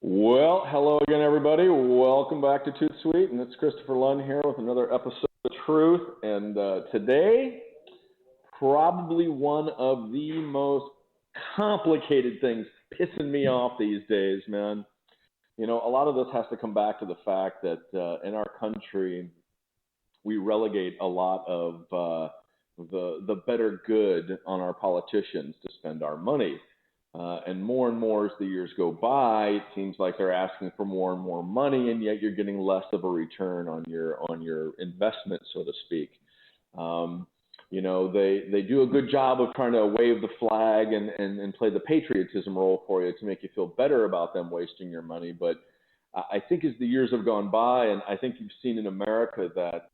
Well, hello again, everybody. Welcome back to Tooth Sweet, and it's Christopher Lund here with another episode of Truth. And today, probably one of the most complicated things pissing me off these days, man. You know, a lot of this has to come back to the fact that in our country, we relegate a lot of the better good on our politicians to spend our money. And more as the years go by, it seems like they're asking for more and more money, and yet you're getting less of a return on your investment, so to speak. Um, they do a good job of trying to wave the flag and play the patriotism role for you to make you feel better about them wasting your money. But I think as the years have gone by, and I think you've seen in America that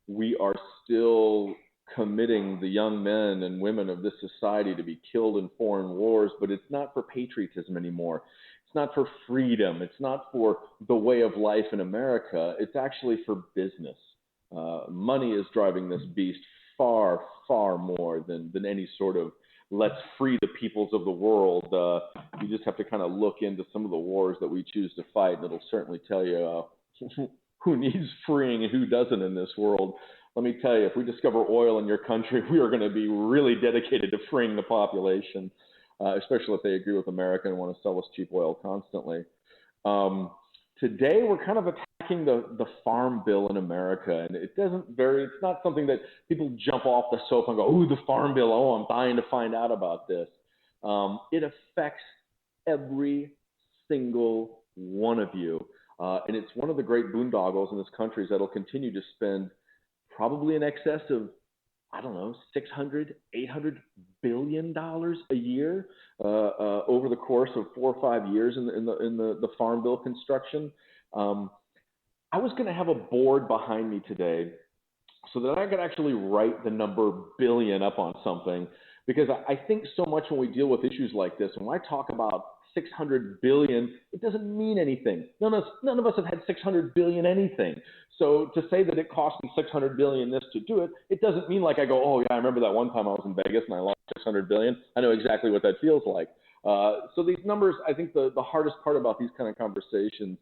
we are still committing the young men and women of this society to be killed in foreign wars, but it's not for patriotism anymore. It's not for freedom. It's not for the way of life in America. It's actually for business. Money is driving this beast far more than any sort of let's free the peoples of the world. You just have to kind of look into some of the wars that we choose to fight, and it'll certainly tell you who needs freeing and who doesn't in this world. Let me tell you, if we discover oil in your country, we are going to be really dedicated to freeing the population, especially if they agree with America and want to sell us cheap oil constantly. Today, we're kind of attacking the farm bill in America, and it's not something that people jump off the sofa and go, "Ooh, the farm bill, oh, I'm dying to find out about this." It affects every single one of you. And it's one of the great boondoggles in this country is that it'll continue to spend probably in excess of, I don't know, $600-800 billion a year over the course of 4 or 5 years in the farm bill construction. I was going to have a board behind me today so that I could actually write the number billion up on something, because I think so much when we deal with issues like this, and when I talk about 600 billion, it doesn't mean anything. None of us have had 600 billion anything. So to say that it cost me 600 billion this to do it, it doesn't mean like I go, oh yeah, I remember that one time I was in Vegas and I lost 600 billion. I know exactly what that feels like. So these numbers, I think the hardest part about these kind of conversations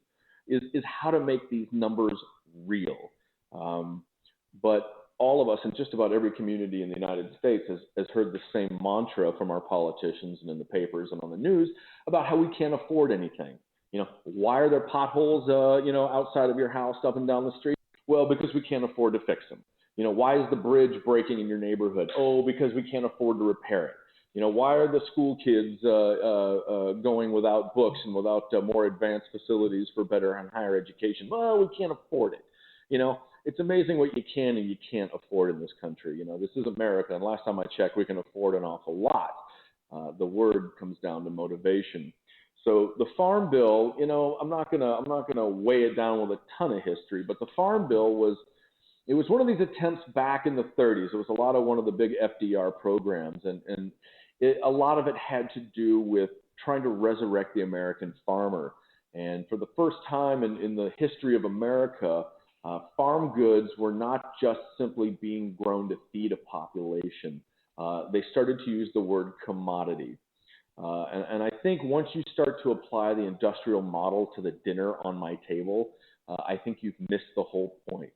is how to make these numbers real. But all of us in just about every community in the United States has heard the same mantra from our politicians and in the papers and on the news about how we can't afford anything. You know, why are there potholes, outside of your house, up and down the street? Well, because we can't afford to fix them. You know, why is the bridge breaking in your neighborhood? Oh, because we can't afford to repair it. You know, why are the school kids going without books and without more advanced facilities for better and higher education? Well, we can't afford it. You know, it's amazing what you can and you can't afford in this country. You know, this is America, and last time I checked, we can afford an awful lot. The word comes down to motivation. So the Farm Bill, you know, I'm not gonna weigh it down with a ton of history, but the Farm Bill was one of these attempts back in the 30s. It was a lot of one of the big FDR programs, and a lot of it had to do with trying to resurrect the American farmer. And for the first time in the history of America, farm goods were not just simply being grown to feed a population. They started to use the word commodity. And I think once you start to apply the industrial model to the dinner on my table, I think you've missed the whole point.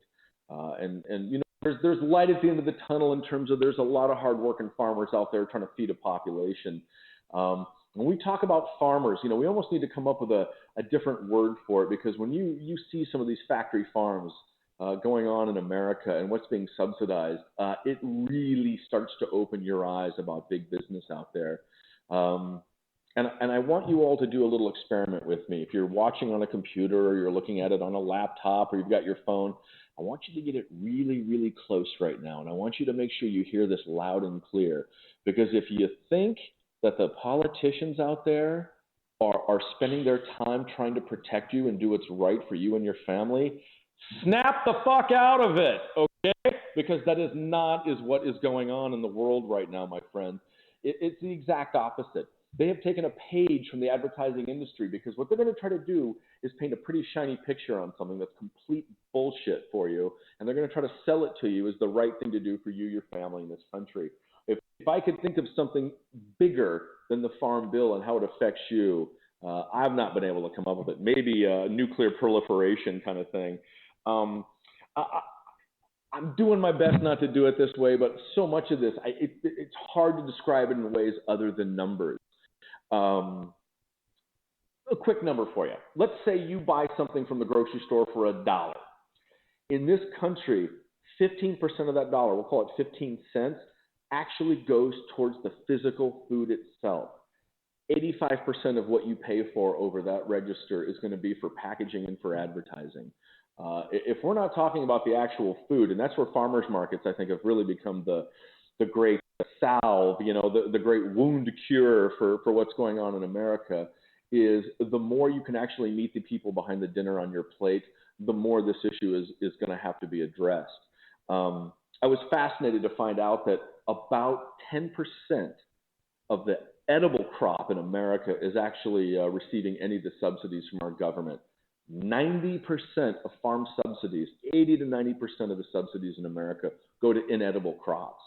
And you know, there's light at the end of the tunnel in terms of there's a lot of hardworking farmers out there trying to feed a population. When we talk about farmers, you know, we almost need to come up with a different word for it, because when you see some of these factory farms going on in America and what's being subsidized, it really starts to open your eyes about big business out there. And I want you all to do a little experiment with me. If you're watching on a computer or you're looking at it on a laptop or you've got your phone, I want you to get it really close right now. And I want you to make sure you hear this loud and clear. Because if you think that the politicians out there are spending their time trying to protect you and do what's right for you and your family, snap the fuck out of it, okay? Because that is what is going on in the world right now, my friends. It's the exact opposite. They have taken a page from the advertising industry, because what they're going to try to do is paint a pretty shiny picture on something that's complete bullshit for you, and they're going to try to sell it to you as the right thing to do for you, your family, in this country. If I could think of something bigger than the Farm Bill and how it affects you, I've not been able to come up with it. Maybe a nuclear proliferation kind of thing. I'm doing my best not to do it this way, but so much of this, it's hard to describe it in ways other than numbers. A quick number for you. Let's say you buy something from the grocery store for $1. In this country, 15% of that dollar, we'll call it 15 cents, actually goes towards the physical food itself. 85% of what you pay for over that register is going to be for packaging and for advertising. If we're not talking about the actual food, and that's where farmers markets, I think, have really become the great salve, the great wound cure for what's going on in America, is the more you can actually meet the people behind the dinner on your plate, the more this issue is going to have to be addressed. I was fascinated to find out that about 10% of the edible crop in America is actually receiving any of the subsidies from our government. 90% of farm subsidies, 80 to 90% of the subsidies in America go to inedible crops.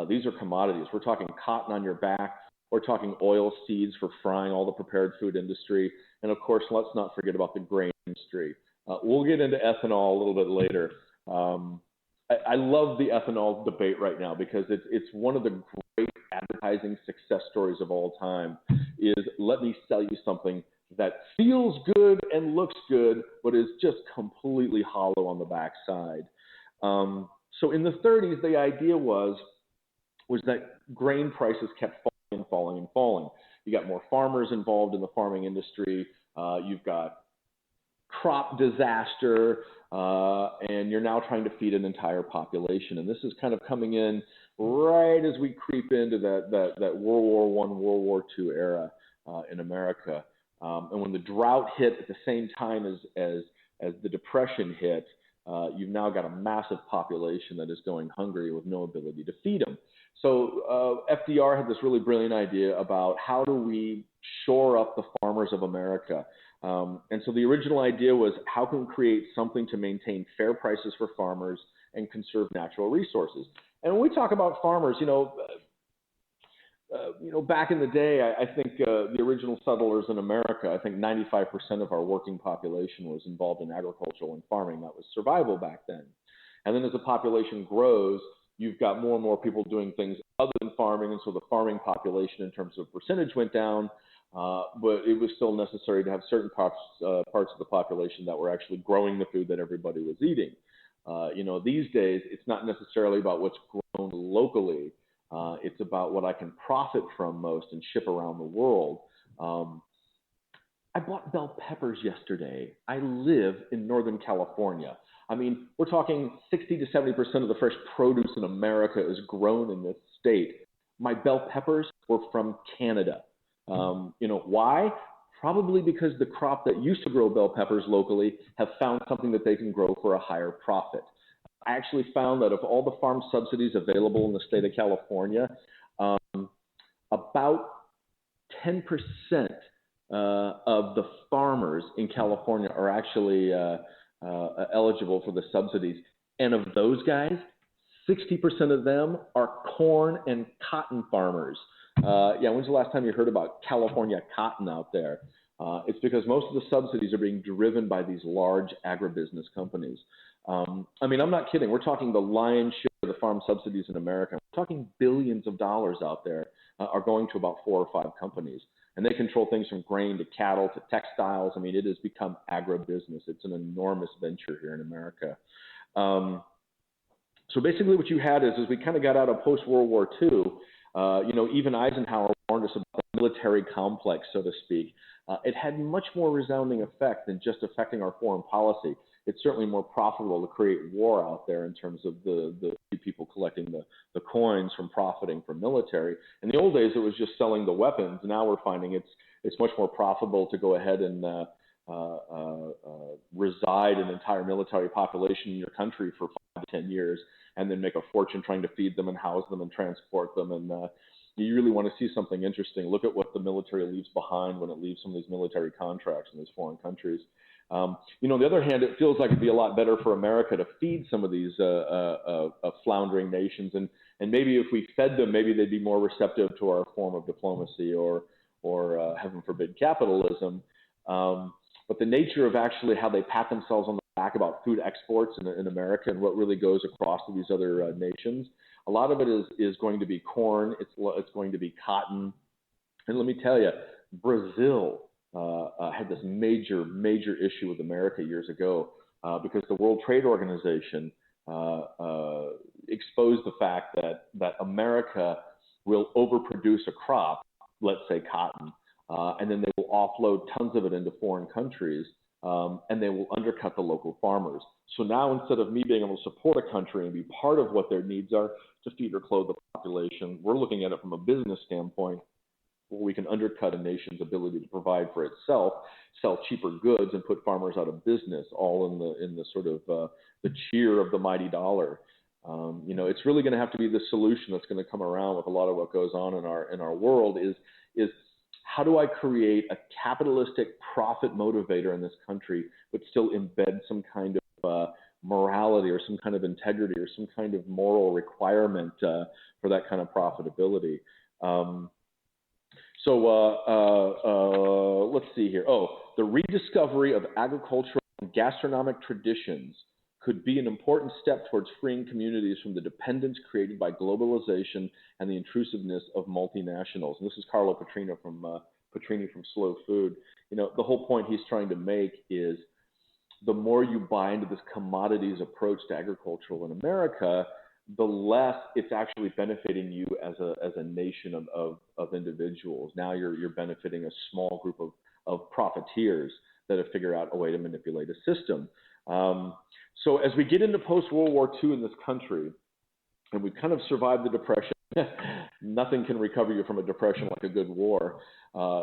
These are commodities. We're talking cotton on your back. We're talking oil seeds for frying all the prepared food industry. And of course, let's not forget about the grain industry. We'll get into ethanol a little bit later. I love the ethanol debate right now because it's one of the great advertising success stories of all time. Is let me sell you something that feels good and looks good, but is just completely hollow on the backside. So in the 30s, the idea was that grain prices kept falling and falling and falling. You got more farmers involved in the farming industry. You've got crop disaster, and you're now trying to feed an entire population. And this is kind of coming in right as we creep into that World War I, World War II era in America. And when the drought hit at the same time as the Depression hit, you've now got a massive population that is going hungry with no ability to feed them. So FDR had this really brilliant idea about how do we shore up the farmers of America. And so the original idea was how can we create something to maintain fair prices for farmers and conserve natural resources. And when we talk about farmers, back in the day, I think the original settlers in America, I think 95% of our working population was involved in agricultural and farming. That was survival back then. And then as the population grows, you've got more and more people doing things other than farming, and so the farming population in terms of percentage went down, but it was still necessary to have certain parts of the population that were actually growing the food that everybody was eating. These days, it's not necessarily about what's grown locally. It's about what I can profit from most and ship around the world. I bought bell peppers yesterday. I live in Northern California. I mean, we're talking 60 to 70% of the fresh produce in America is grown in this state. My bell peppers were from Canada. Why? Probably because the crop that used to grow bell peppers locally have found something that they can grow for a higher profit. I actually found that of all the farm subsidies available in the state of California, about 10% of the farmers in California are actually eligible for the subsidies. And of those guys, 60% of them are corn and cotton farmers. When's the last time you heard about California cotton out there? It's because most of the subsidies are being driven by these large agribusiness companies. I'm not kidding. We're talking the lion's share of the farm subsidies in America. We're talking billions of dollars out there are going to about 4 or 5 companies. And they control things from grain to cattle to textiles. It has become agribusiness. It's an enormous venture here in America. So basically what you had is we kind of got out of post-World War II, even Eisenhower warned us about the military complex, so to speak. It had much more resounding effect than just affecting our foreign policy. It's certainly more profitable to create war out there in terms of the people collecting the coins from profiting from military. In the old days, it was just selling the weapons. Now we're finding it's much more profitable to go ahead and reside an entire military population in your country for 5 to 10 years and then make a fortune trying to feed them and house them and transport them. And you really want to see something interesting. Look at what the military leaves behind when it leaves some of these military contracts in these foreign countries. On the other hand, it feels like it'd be a lot better for America to feed some of these floundering nations, and maybe if we fed them, maybe they'd be more receptive to our form of diplomacy or heaven forbid, capitalism. But the nature of actually how they pat themselves on the back about food exports in America and what really goes across to these other nations, a lot of it is going to be corn. It's going to be cotton. And let me tell you, Brazil had this major issue with America years ago because the World Trade Organization exposed the fact that America will overproduce a crop, let's say cotton, and then they will offload tons of it into foreign countries, and they will undercut the local farmers. So now instead of me being able to support a country and be part of what their needs are to feed or clothe the population, we're looking at it from a business standpoint where we can undercut a nation's ability to provide for itself, sell cheaper goods, and put farmers out of business, all in the sort of the cheer of the mighty dollar. It's really going to have to be the solution that's going to come around with a lot of what goes on in our world is how do I create a capitalistic profit motivator in this country, but still embed some kind of morality or some kind of integrity or some kind of moral requirement for that kind of profitability. Let's see here. The rediscovery of agricultural and gastronomic traditions could be an important step towards freeing communities from the dependence created by globalization and the intrusiveness of multinationals. And this is Carlo Petrini from Slow Food. The whole point he's trying to make is the more you buy into this commodities approach to agricultural in America, the less it's actually benefiting you as a nation of individuals. Now you're benefiting a small group of profiteers that have figured out a way to manipulate a system. So as we get into post-World War II in this country, and we've kind of survived the Depression, nothing can recover you from a depression like a good war.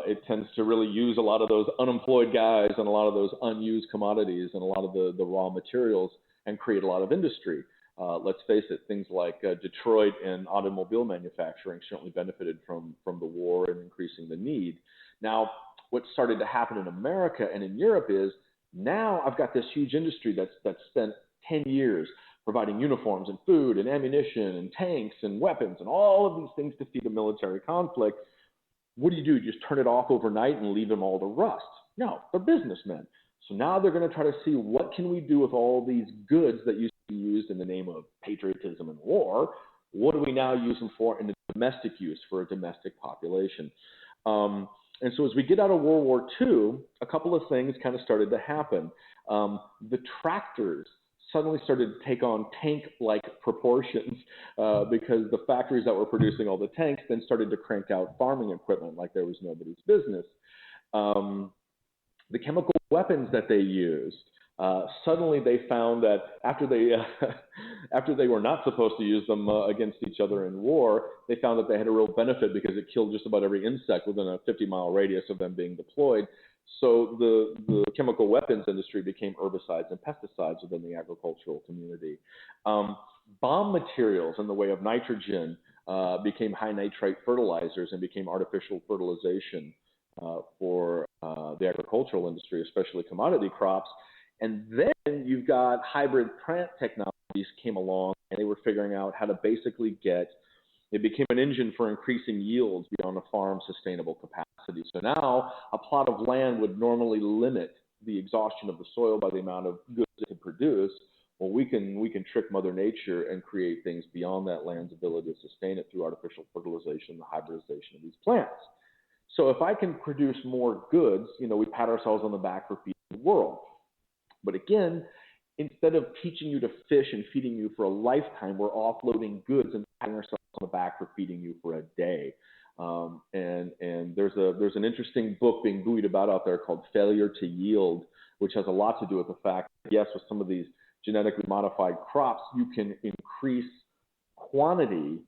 It tends to really use a lot of those unemployed guys and a lot of those unused commodities and a lot of the raw materials and create a lot of industry. Let's face it, things like Detroit and automobile manufacturing certainly benefited from the war and increasing the need. Now, what started to happen in America and in Europe is now I've got this huge industry that's spent 10 years providing uniforms and food and ammunition and tanks and weapons and all of these things to feed a military conflict. What do? You just turn it off overnight and leave them all to rust? No, they're businessmen. So now they're going to try to see what can we do with all these goods that used to be used in the name of patriotism and war. What do we now use them for in the domestic use for a domestic population? And so as we get out of World War II, a couple of things kind of started to happen. The tractors suddenly started to take on tank-like proportions because the factories that were producing all the tanks then started to crank out farming equipment like there was nobody's business. The chemical weapons that they used, suddenly they found that after they were not supposed to use them against each other in war, they found that they had a real benefit because it killed just about every insect within a 50-mile radius of them being deployed. So the chemical weapons industry became herbicides and pesticides within the agricultural community. Bomb materials in the way of nitrogen became high nitrate fertilizers and became artificial fertilization for the agricultural industry, especially commodity crops. And then you've got hybrid plant technologies came along, and they were figuring out how to basically it became an engine for increasing yields beyond a farm's sustainable capacity. So now a plot of land would normally limit the exhaustion of the soil by the amount of goods it can produce. Well, we can trick Mother Nature and create things beyond that land's ability to sustain it through artificial fertilization, the hybridization of these plants. So if I can produce more goods, we pat ourselves on the back for feeding the world. But again, instead of teaching you to fish and feeding you for a lifetime, we're offloading goods and patting ourselves on the back for feeding you for a day. And there's an interesting book being buoyed about out there called Failure to Yield, which has a lot to do with the fact that, yes, with some of these genetically modified crops, you can increase quantity,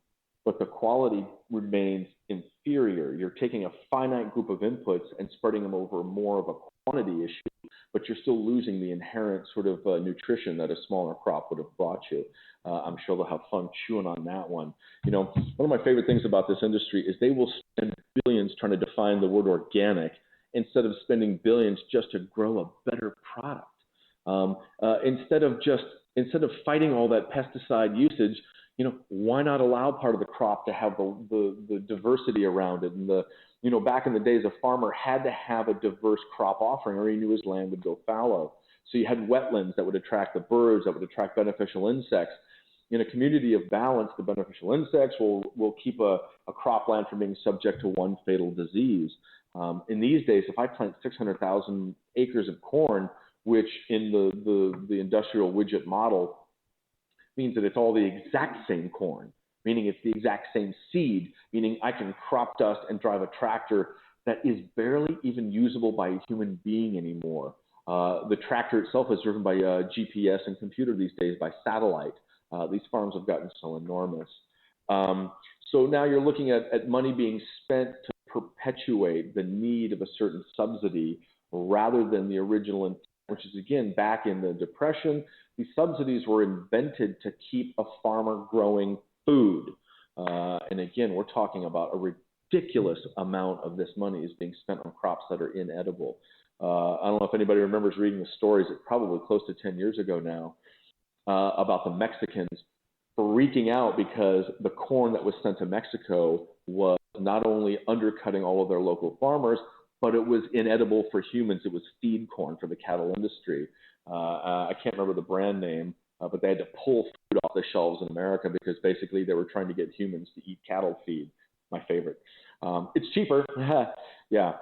but the quality remains inferior. You're taking a finite group of inputs and spreading them over more of a quantity issue, but you're still losing the inherent sort of nutrition that a smaller crop would have brought you. I'm sure they'll have fun chewing on that one. One of my favorite things about this industry is they will spend billions trying to define the word organic instead of spending billions just to grow a better product. Instead of fighting all that pesticide usage, why not allow part of the crop to have the diversity around it? And back in the days, a farmer had to have a diverse crop offering or he knew his land would go fallow. So you had wetlands that would attract the birds, that would attract beneficial insects. In a community of balance, the beneficial insects will keep a cropland from being subject to one fatal disease. In these days, if I plant 600,000 acres of corn, which in the industrial widget model means that it's all the exact same corn, meaning it's the exact same seed, meaning I can crop dust and drive a tractor that is barely even usable by a human being anymore. The tractor itself is driven by GPS and computer these days, by satellite. These farms have gotten so enormous. So now you're looking at money being spent to perpetuate the need of a certain subsidy rather than the original intent, which is, again, back in the Depression. These subsidies were invented to keep a farmer growing food. And again, we're talking about a ridiculous amount of this money is being spent on crops that are inedible. I don't know if anybody remembers reading the stories, it's probably close to 10 years ago now, about the Mexicans freaking out because the corn that was sent to Mexico was not only undercutting all of their local farmers, but it was inedible for humans. It was feed corn for the cattle industry. I can't remember the brand name, but they had to pull food off the shelves in America because basically they were trying to get humans to eat cattle feed. My favorite. It's cheaper. Yeah.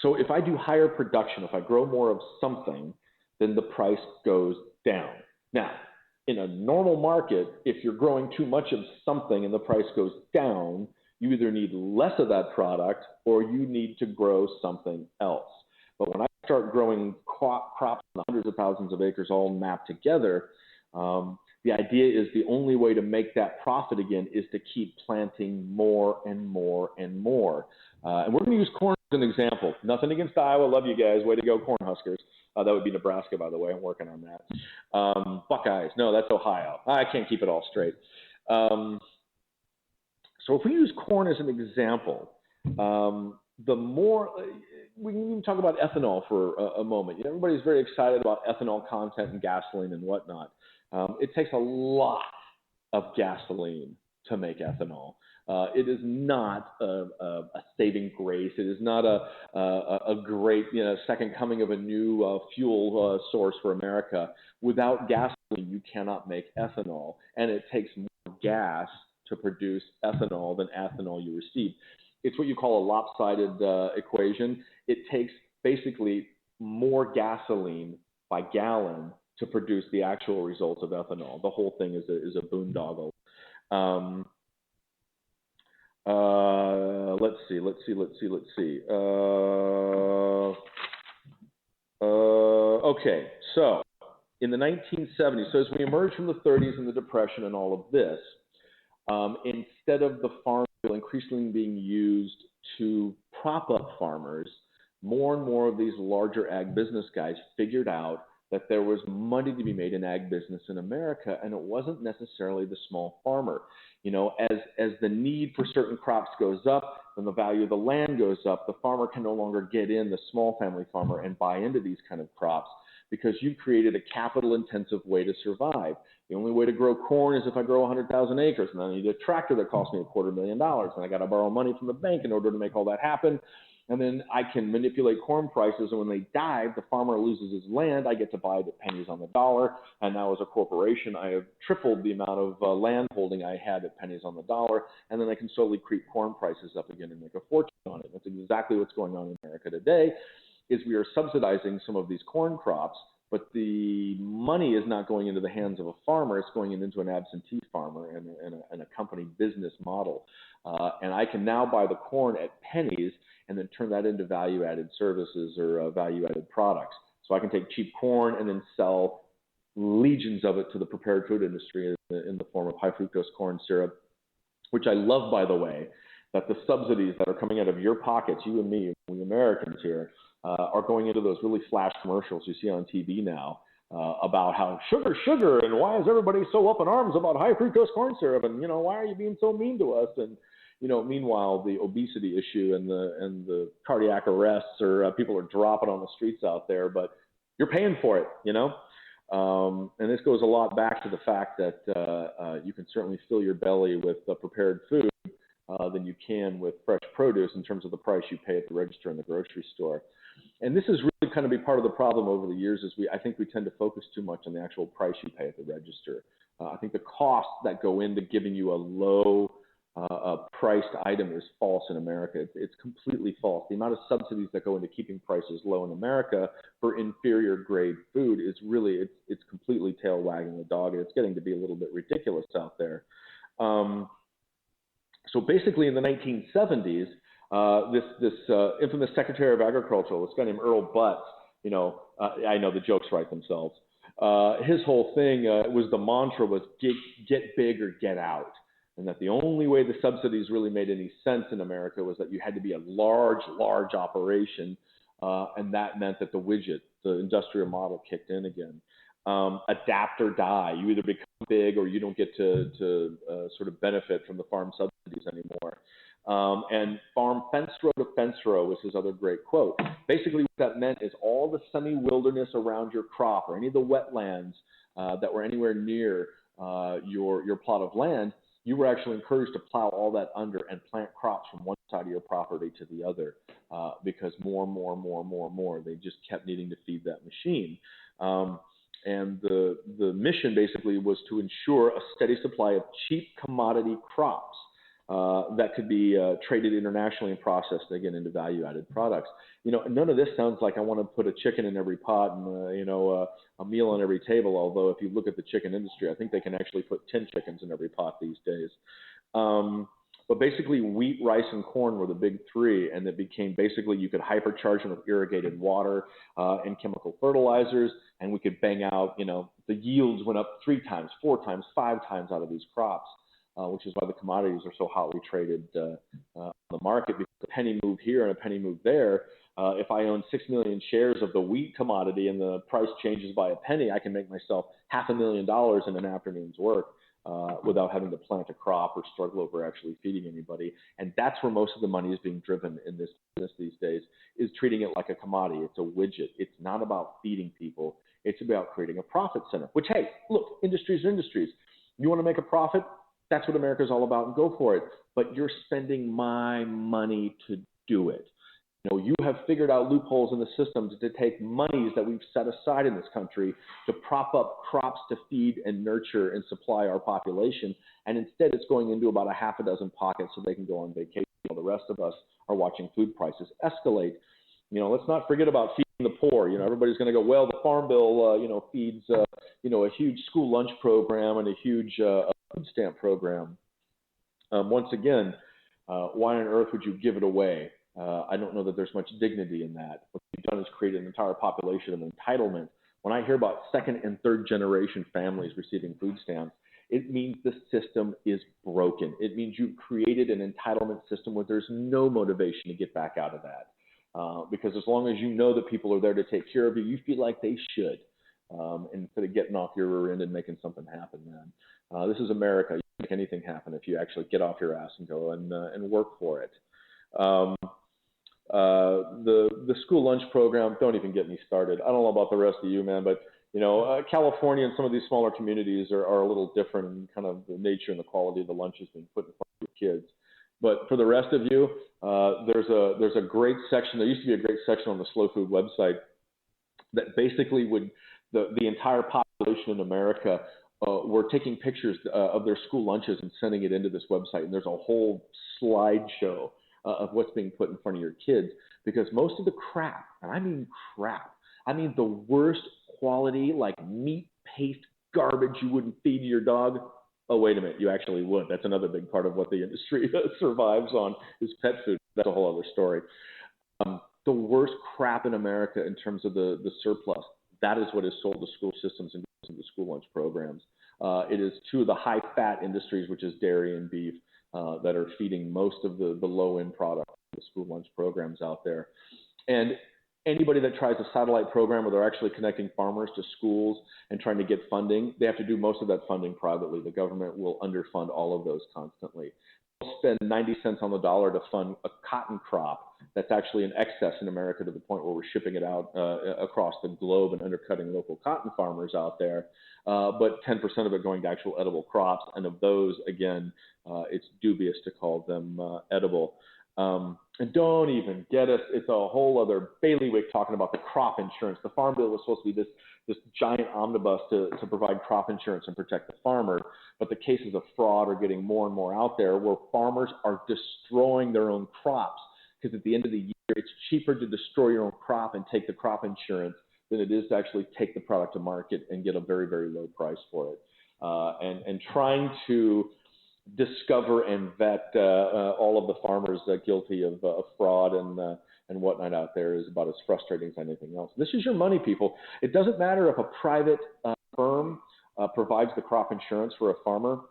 So if I do higher production, if I grow more of something, then the price goes down. Now, in a normal market, if you're growing too much of something and the price goes down, you either need less of that product or you need to grow something else. But when I start growing crops on hundreds of thousands of acres all mapped together, the idea is the only way to make that profit again is to keep planting more and more and more. And we're going to use corn as an example. Nothing against Iowa. Love you guys. Way to go, Cornhuskers. That would be Nebraska, by the way. I'm working on that. Buckeyes. No, that's Ohio. I can't keep it all straight. So if we use corn as an example, the more we can even talk about ethanol for a moment. Everybody's very excited about ethanol content in gasoline and whatnot. It takes a lot of gasoline to make ethanol. It is not a saving grace. It is not a great second coming of a new fuel source for America. Without gasoline, you cannot make ethanol, and it takes more gas to produce ethanol than ethanol you receive. It's what you call a lopsided equation. It takes basically more gasoline by gallon to produce the actual results of ethanol. The whole thing is a boondoggle. Let's see. Okay, so in the 1970s, so as we emerge from the 30s and the Depression and all of this, instead of the farm bill increasingly being used to prop up farmers, more and more of these larger ag business guys figured out that there was money to be made in ag business in America, and it wasn't necessarily the small farmer. As the need for certain crops goes up, then the value of the land goes up. The farmer can no longer get in, the small family farmer, and buy into these kind of crops because you've created a capital-intensive way to survive. The only way to grow corn is if I grow 100,000 acres, and then I need a tractor that costs me $250,000, and I got to borrow money from the bank in order to make all that happen. And then I can manipulate corn prices, and when they dive, the farmer loses his land. I get to buy it at pennies on the dollar, and now as a corporation, I have tripled the amount of land holding I had at pennies on the dollar, and then I can slowly creep corn prices up again and make a fortune on it. That's exactly what's going on in America today, is we are subsidizing some of these corn crops, but the money is not going into the hands of a farmer. It's going into an absentee farmer and a company business model. And I can now buy the corn at pennies and then turn that into value-added services or value-added products. So I can take cheap corn and then sell legions of it to the prepared food industry in the form of high fructose corn syrup, which I love, by the way, that the subsidies that are coming out of your pockets, you and me, we Americans here, are going into those really flash commercials you see on TV now about how sugar, and why is everybody so up in arms about high fructose corn syrup, and why are you being so mean to us? And meanwhile, the obesity issue and the cardiac arrests, or people are dropping on the streets out there, but you're paying for it, And this goes a lot back to the fact that you can certainly fill your belly with prepared food than you can with fresh produce in terms of the price you pay at the register in the grocery store. And this is really kind of be part of the problem over the years is I think we tend to focus too much on the actual price you pay at the register. I think the costs that go into giving you a low priced item is false in America. It's completely false. The amount of subsidies that go into keeping prices low in America for inferior grade food is really, it's completely tail wagging the dog, and it's getting to be a little bit ridiculous out there. So basically in the 1970s, this infamous Secretary of Agriculture, this guy named Earl Butz, I know the jokes write themselves. His whole thing was the mantra was get big or get out. And that the only way the subsidies really made any sense in America was that you had to be a large operation, and that meant that the industrial model kicked in again. Adapt or die. You either become big or you don't get to sort of benefit from the farm subsidies anymore. And farm fence row to fence row was his other great quote. Basically what that meant is all the semi-wilderness around your crop or any of the wetlands that were anywhere near your plot of land, you were actually encouraged to plow all that under and plant crops from one side of your property to the other because more. They just kept needing to feed that machine. And the mission basically was to ensure a steady supply of cheap commodity crops that could be traded internationally and processed again into value-added products. None of this sounds like I want to put a chicken in every pot and a meal on every table. Although if you look at the chicken industry, I think they can actually put 10 chickens in every pot these days. But basically, wheat, rice, and corn were the big three, and it became basically you could hypercharge them with irrigated water and chemical fertilizers, and we could bang out. The yields went up 3 times, 4 times, 5 times out of these crops. Which is why the commodities are so hotly traded on the market, because a penny move here and a penny move there. If I own 6 million shares of the wheat commodity and the price changes by a penny, I can make myself $500,000 in an afternoon's work without having to plant a crop or struggle over actually feeding anybody. And that's where most of the money is being driven in this business these days, is treating it like a commodity. It's a widget. It's not about feeding people. It's about creating a profit center, which, hey, look, industries are industries. You want to make a profit? That's what America's all about, and go for it. But you're spending my money to do it. You have figured out loopholes in the system to take monies that we've set aside in this country to prop up crops to feed and nurture and supply our population. And instead, it's going into about a half a dozen pockets so they can go on vacation while the rest of us are watching food prices escalate. Let's not forget about feeding the poor. Everybody's going to go, well, the Farm Bill, feeds, a huge school lunch program and a huge food stamp program. Once again, why on earth would you give it away? I don't know that there's much dignity in that. What you've done is create an entire population of entitlement. When I hear about second and third generation families receiving food stamps, it means the system is broken. It means you've created an entitlement system where there's no motivation to get back out of that. Because as long as you know that people are there to take care of you, you feel like they should, instead of getting off your rear end and making something happen, man. This is America. You can make anything happen if you actually get off your ass and go and work for it. The school lunch program, don't even get me started. I don't know about the rest of you, man, but California and some of these smaller communities are a little different in kind of the nature and the quality of the lunches being put in front of your kids. But for the rest of you, there's a great section. There used to be a great section on the Slow Food website that basically would the entire population in America were taking pictures of their school lunches and sending it into this website. And there's a whole slideshow of what's being put in front of your kids, because most of the crap, and I mean crap, I mean the worst quality, like meat paste garbage you wouldn't feed your dog. Oh, wait a minute, you actually would. That's another big part of what the industry survives on is pet food. That's a whole other story. The worst crap in America in terms of the surplus, that is what is sold to school systems and the school lunch programs. It is two of the high-fat industries, which is dairy and beef, that are feeding most of the low-end product, the school lunch programs out there. And anybody that tries a satellite program where they're actually connecting farmers to schools and trying to get funding, they have to do most of that funding privately. The government will underfund all of those constantly. spend 90 cents on the dollar to fund a cotton crop that's actually in excess in America to the point where we're shipping it out across the globe and undercutting local cotton farmers out there. But 10% of it going to actual edible crops. And of those, again, it's dubious to call them edible. And don't even get us, it's a whole other bailiwick talking about the crop insurance. The Farm Bill was supposed to be this giant omnibus to provide crop insurance and protect the farmer. But the cases of fraud are getting more and more out there where farmers are destroying their own crops. Because at the end of the year, it's cheaper to destroy your own crop and take the crop insurance than it is to actually take the product to market and get a very, very low price for it. And trying to discover and vet all of the farmers guilty of fraud and whatnot out there is about as frustrating as anything else. This is your money, people. It doesn't matter if a private firm provides the crop insurance for a farmer.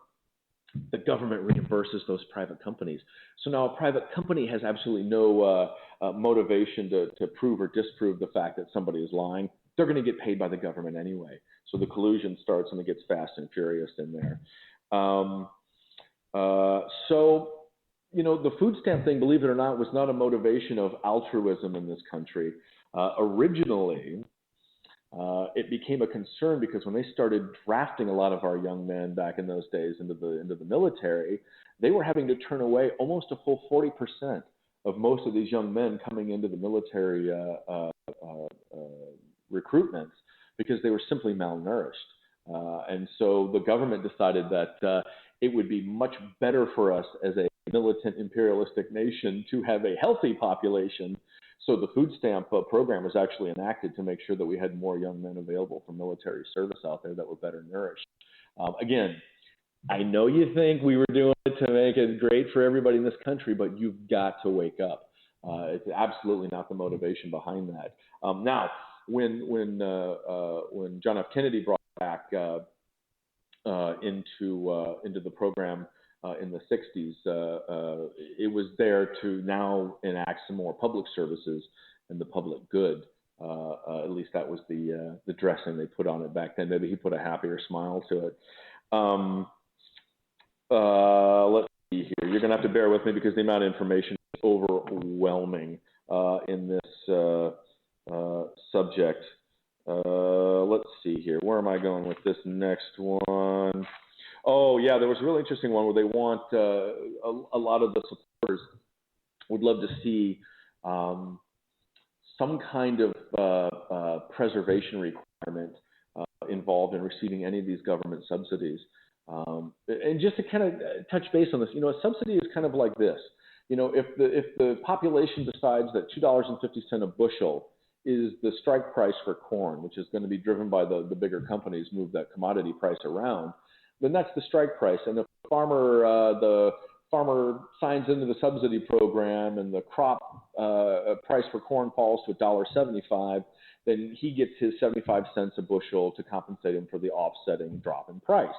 The government reimburses those private companies. So now a private company has absolutely no motivation to prove or disprove the fact that somebody is lying. They're going to get paid by the government anyway. So the collusion starts and it gets fast and furious in there. So, you know, the food stamp thing, believe it or not, was not a motivation of altruism in this country. Originally, it became a concern because when they started drafting a lot of our young men back in those days into the military, they were having to turn away almost a full 40% of most of these young men coming into the military recruitments because they were simply malnourished. And so the government decided that it would be much better for us as a militant imperialistic nation to have a healthy population. So the food stamp program was actually enacted to make sure that we had more young men available for military service out there that were better nourished. Again, I know you think we were doing it to make it great for everybody in this country, but you've got to wake up. It's absolutely not the motivation behind that. Now, when John F. Kennedy brought back into the program in the 60s, it was there to now enact some more public services and the public good. At least that was the dressing they put on it back then. Maybe he put a happier smile to it. Let's see here. You're going to have to bear with me because the amount of information is overwhelming in this subject. Let's see here. Where am I going with this next one? Oh, yeah, there was a really interesting one where they want a lot of the supporters would love to see some kind of preservation requirement involved in receiving any of these government subsidies. And just to kind of touch base on this, you know, a subsidy is kind of like this. You know, if the population decides that $2.50 a bushel is the strike price for corn, which is going to be driven by the bigger companies move that commodity price around, then that's the strike price. And if the farmer signs into the subsidy program and the crop price for corn falls to $1.75, then he gets his 75 cents a bushel to compensate him for the offsetting drop in price.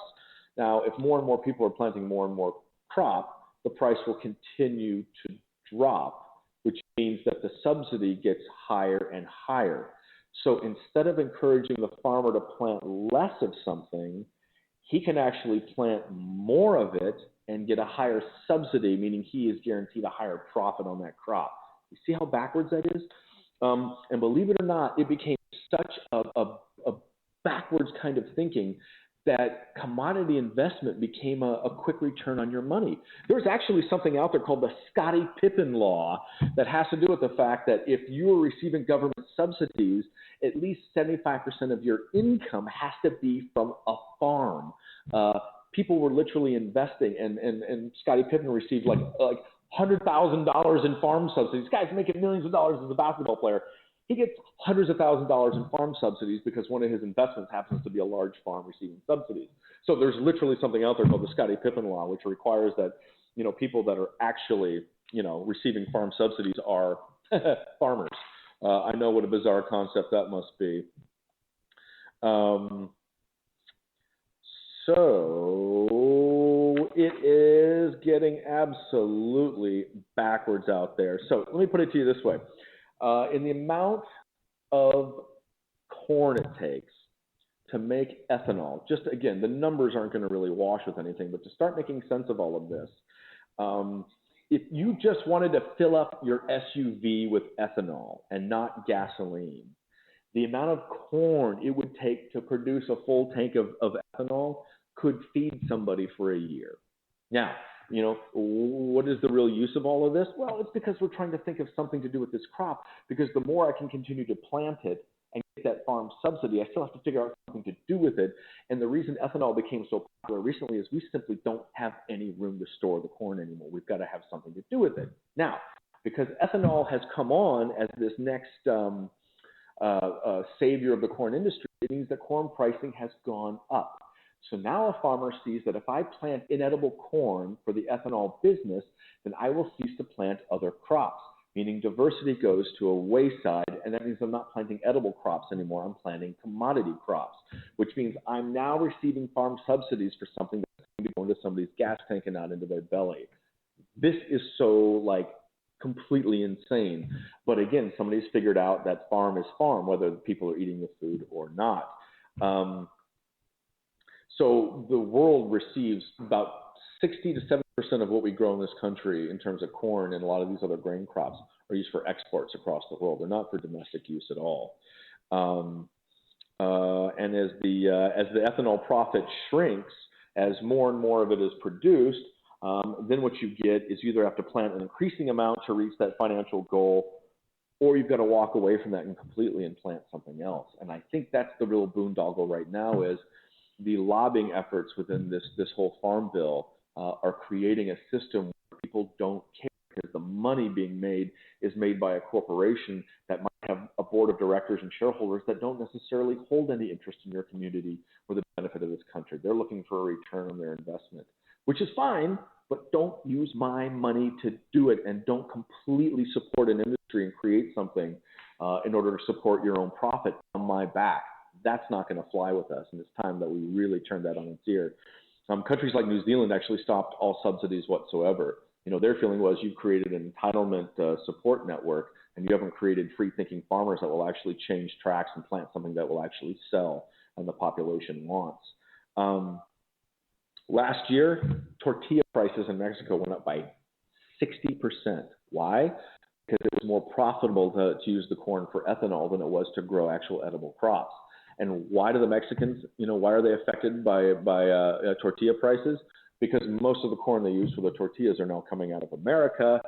Now, if more and more people are planting more and more crop, the price will continue to drop, which means that the subsidy gets higher and higher. So instead of encouraging the farmer to plant less of something, he can actually plant more of it and get a higher subsidy, meaning he is guaranteed a higher profit on that crop. You see how backwards that is? And believe it or not, it became such a backwards kind of thinking that commodity investment became a quick return on your money. There's actually something out there called the Scottie Pippen law that has to do with the fact that if you are receiving government subsidies, at least 75% of your income has to be from a farm. People were literally investing, and Scottie Pippen received like $100,000 in farm subsidies. This guy's making millions of dollars as a basketball player. He gets hundreds of thousands of dollars in farm subsidies because one of his investments happens to be a large farm receiving subsidies. So there's literally something out there called the Scottie Pippen law, which requires that, you know, people that are actually, you know, receiving farm subsidies are farmers. I know what a bizarre concept that must be. So it is getting absolutely backwards out there. So let me put it to you this way. In the amount of corn it takes to make ethanol, just again, the numbers aren't going to really wash with anything, but to start making sense of all of this, If you just wanted to fill up your SUV with ethanol and not gasoline, the amount of corn it would take to produce a full tank of ethanol could feed somebody for a year. Now, what is the real use of all of this? Well, it's because we're trying to think of something to do with this crop, because the more I can continue to plant it and get that farm subsidy, I still have to figure out something to do with it. And the reason ethanol became so popular recently is we simply don't have any room to store the corn anymore. We've got to have something to do with it. Now, because ethanol has come on as this next savior of the corn industry, it means that corn pricing has gone up. So now a farmer sees that if I plant inedible corn for the ethanol business, then I will cease to plant other crops, meaning diversity goes to a wayside, and that means I'm not planting edible crops anymore. I'm planting commodity crops, which means I'm now receiving farm subsidies for something that's going to go into somebody's gas tank and not into their belly. This is so completely insane. But again, somebody's figured out that farm is farm, whether people are eating the food or not. So the world receives about 60 to 70% of what we grow in this country in terms of corn and a lot of these other grain crops are used for exports across the world. They're not for domestic use at all. And as the ethanol profit shrinks, as more and more of it is produced, then what you get is you either have to plant an increasing amount to reach that financial goal, or you've got to walk away from that and completely and plant something else. And I think that's the real boondoggle right now is the lobbying efforts within this whole farm bill are creating a system where people don't care because the money being made is made by a corporation that might have a board of directors and shareholders that don't necessarily hold any interest in your community or the benefit of this country. They're looking for a return on their investment, which is fine, but don't use my money to do it, and don't completely support an industry and create something in order to support your own profit on my back. That's not going to fly with us, and it's time that we really turn that on its ear. Countries like New Zealand actually stopped all subsidies whatsoever. Their feeling was you've created an entitlement support network, and you haven't created free-thinking farmers that will actually change tracks and plant something that will actually sell and the population wants. Last year, tortilla prices in Mexico went up by 60%. Why? Because it was more profitable to use the corn for ethanol than it was to grow actual edible crops. And why do the Mexicans, why are they affected by tortilla prices? Because most of the corn they use for the tortillas are now coming out of America